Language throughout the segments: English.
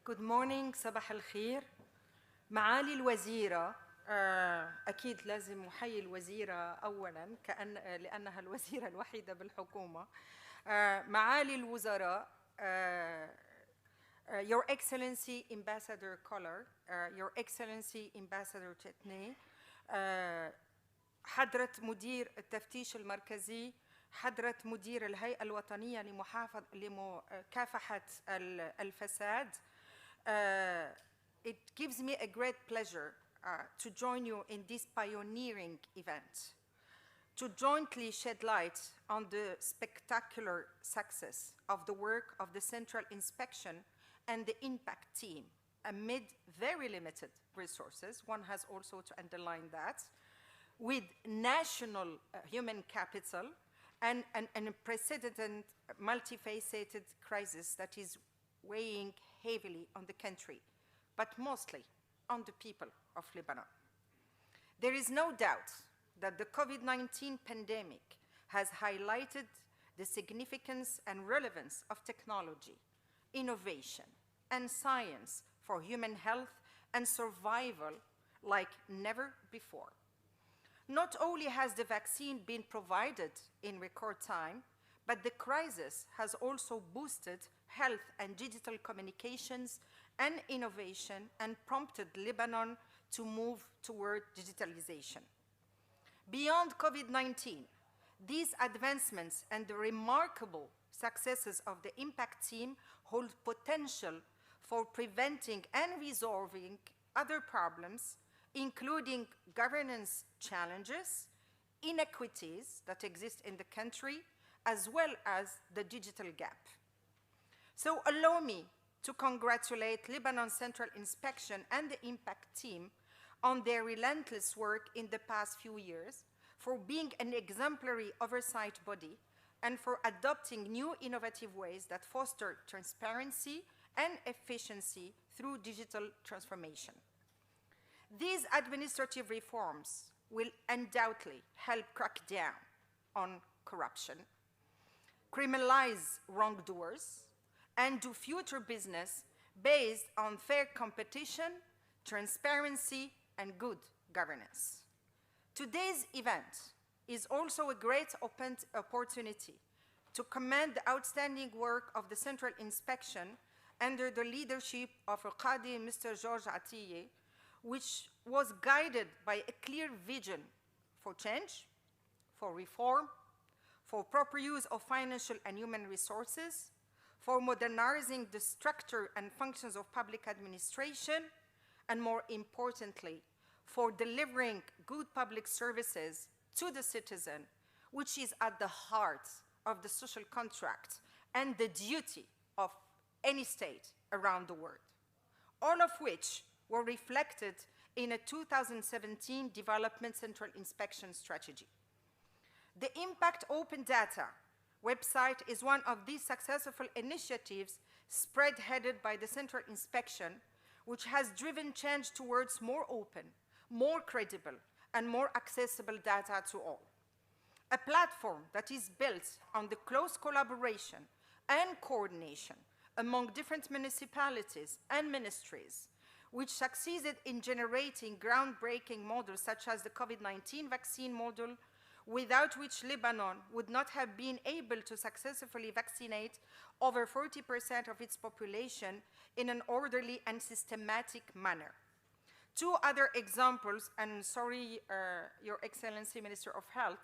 Good morning. صباح الخير. معالي الوزيرة، أكيد لازم أحيي الوزيرة أولاً لأنها الوزيرة الوحيدة بالحكومة. معالي الوزراء، Your Excellency Ambassador Koller, Your Excellency Ambassador Chetney, حضرة مدير التفتيش المركزي، حضرة مدير الهيئة الوطنية لمكافحة الفساد. It gives me a great pleasure to join you in this pioneering event, to jointly shed light on the spectacular success of the work of the Central Inspection and the impact team amid very limited resources. One has also to underline that, with national human capital and an unprecedented multifaceted crisis that is weighing heavily on the country, but mostly on the people of Lebanon. There is no doubt that the COVID-19 pandemic has highlighted the significance and relevance of technology, innovation, and science for human health and survival like never before. Not only has the vaccine been provided in record time, but the crisis has also boosted health and digital communications and innovation and prompted Lebanon to move toward digitalization. Beyond COVID-19, these advancements and the remarkable successes of the impact team hold potential for preventing and resolving other problems, including governance challenges, inequities that exist in the country, as well as the digital gap. So allow me to congratulate Lebanon Central Inspection and the impact team on their relentless work in the past few years, for being an exemplary oversight body, and for adopting new innovative ways that foster transparency and efficiency through digital transformation. These administrative reforms will undoubtedly help crack down on corruption, criminalize wrongdoers, and do future business based on fair competition, transparency, and good governance. Today's event is also a great opportunity to commend the outstanding work of the Central Inspection under the leadership of Qadi Mr. George Atiye, which was guided by a clear vision for change, for reform, for proper use of financial and human resources, for modernizing the structure and functions of public administration, and more importantly, for delivering good public services to the citizen, which is at the heart of the social contract and the duty of any state around the world, all of which were reflected in a 2017 Development Central Inspection Strategy. The Impact Open Data website is one of these successful initiatives spearheaded by the Central Inspection, which has driven change towards more open, more credible, and more accessible data to all. A platform that is built on the close collaboration and coordination among different municipalities and ministries, which succeeded in generating groundbreaking models such as the COVID-19 vaccine model, without which Lebanon would not have been able to successfully vaccinate over 40% of its population in an orderly and systematic manner. Two other examples, and sorry, Your Excellency Minister of Health,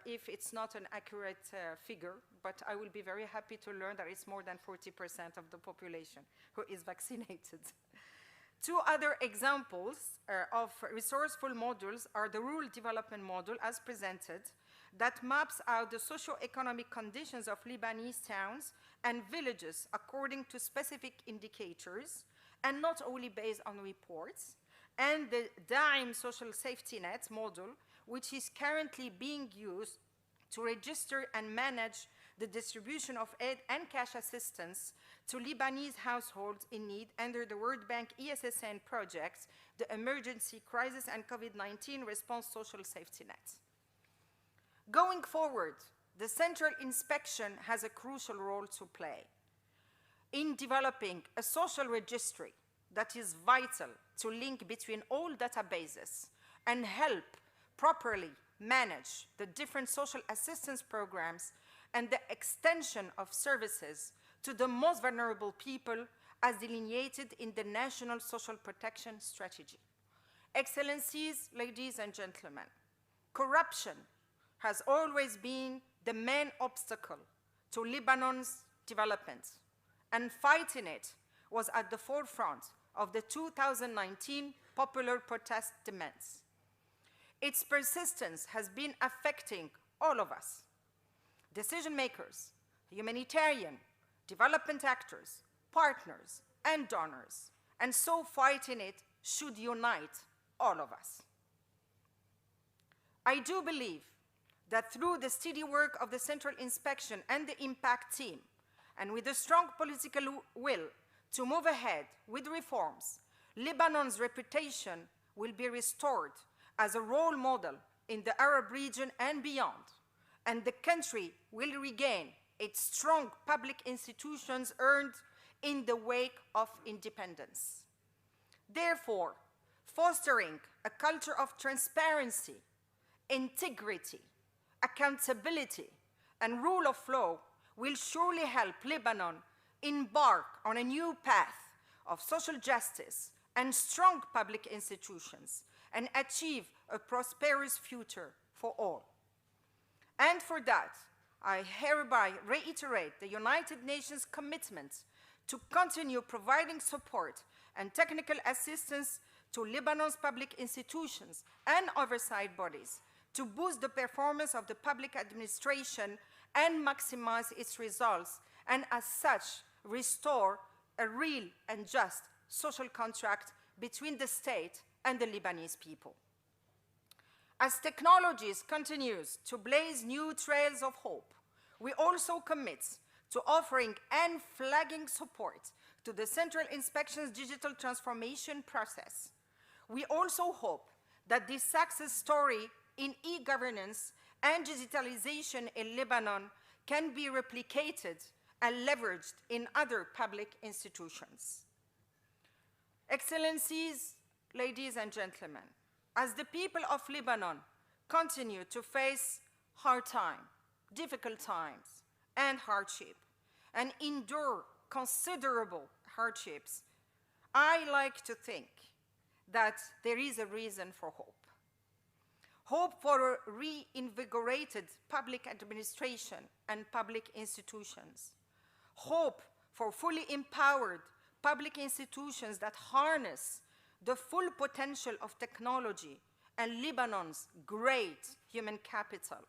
if it's not an accurate figure, but I will be very happy to learn that it's more than 40% of the population who is vaccinated. Two other examples of resourceful modules are the rural development model as presented, that maps out the socio-economic conditions of Lebanese towns and villages according to specific indicators, and not only based on reports, and the Daim social safety net model, which is currently being used to register and manage the distribution of aid and cash assistance to Lebanese households in need under the World Bank ESSN projects, the Emergency Crisis and COVID-19 Response Social Safety Net. Going forward, the Central Inspection has a crucial role to play. in developing a social registry that is vital to link between all databases and help properly manage the different social assistance programs and the extension of services to the most vulnerable people as delineated in the National Social Protection Strategy. Excellencies, ladies and gentlemen, corruption has always been the main obstacle to Lebanon's development, and fighting it was at the forefront of the 2019 popular protest demands. Its persistence has been affecting all of us, decision makers, humanitarian, development actors, partners, and donors, and so fighting it should unite all of us. I do believe that through the steady work of the Central Inspection and the Impact team, and with a strong political will to move ahead with reforms, Lebanon's reputation will be restored as a role model in the Arab region and beyond, and the country will regain its strong public institutions earned in the wake of independence. Therefore, fostering a culture of transparency, integrity, accountability, and rule of law will surely help Lebanon embark on a new path of social justice and strong public institutions and achieve a prosperous future for all. And for that, I hereby reiterate the United Nations commitment to continue providing support and technical assistance to Lebanon's public institutions and oversight bodies to boost the performance of the public administration and maximize its results, and as such, restore a real and just social contract between the state and the Lebanese people. As technologies continues to blaze new trails of hope, we also commit to offering and flagging support to the Central Inspection's digital transformation process. We also hope that this success story in e-governance and digitalization in Lebanon can be replicated and leveraged in other public institutions. Excellencies, ladies and gentlemen, as the people of Lebanon continue to face hard times, difficult times, and hardship, and endure considerable hardships, I like to think that there is a reason for hope. Hope for a reinvigorated public administration and public institutions. Hope for fully empowered public institutions that harness the full potential of technology and Lebanon's great human capital.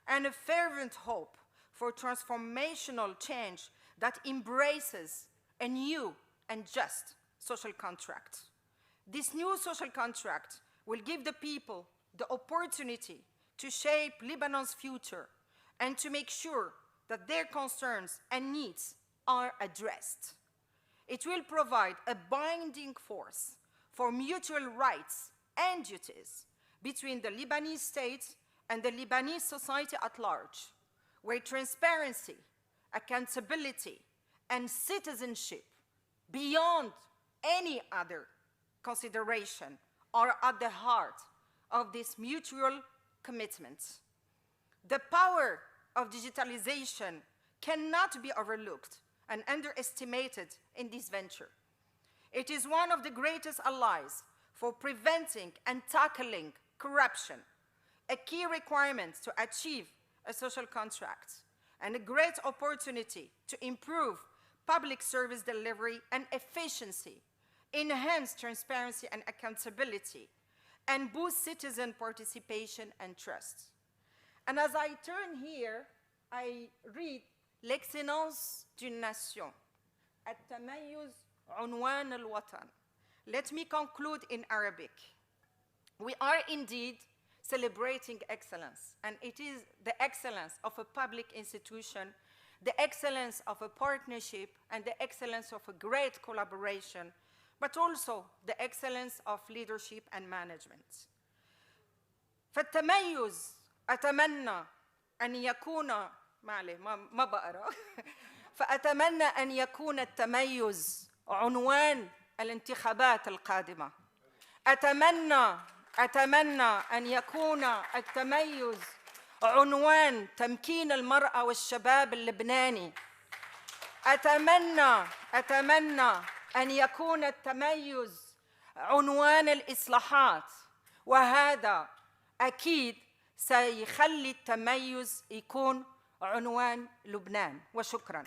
And a fervent hope for transformational change that embraces a new and just social contract. This new social contract will give the people the opportunity to shape Lebanon's future and to make sure that their concerns and needs are addressed. It will provide a binding force for mutual rights and duties between the Lebanese state and the Lebanese society at large, where transparency, accountability, and citizenship beyond any other consideration are at the heart of this mutual commitment. The power of digitalization cannot be overlooked and underestimated in this venture. It is one of the greatest allies for preventing and tackling corruption, a key requirement to achieve a social contract, and a great opportunity to improve public service delivery and efficiency, enhance transparency and accountability, and boost citizen participation and trust. And as I turn here, I read L'excellence d'une nation, التميز عنوان الوطن. Let me conclude in Arabic. We are indeed celebrating excellence, and it is the excellence of a public institution, the excellence of a partnership, and the excellence of a great collaboration, but also the excellence of leadership and management. فالتميز أتمنى أن يكون ما بقرأ فأتمنى أن يكون التميز عنوان الانتخابات القادمة. أتمنى أن يكون التميز عنوان تمكين المرأة والشباب اللبناني. أتمنى أن يكون التميز عنوان الإصلاحات، وهذا أكيد سيخلي التميز يكون عنوان لبنان. وشكراً.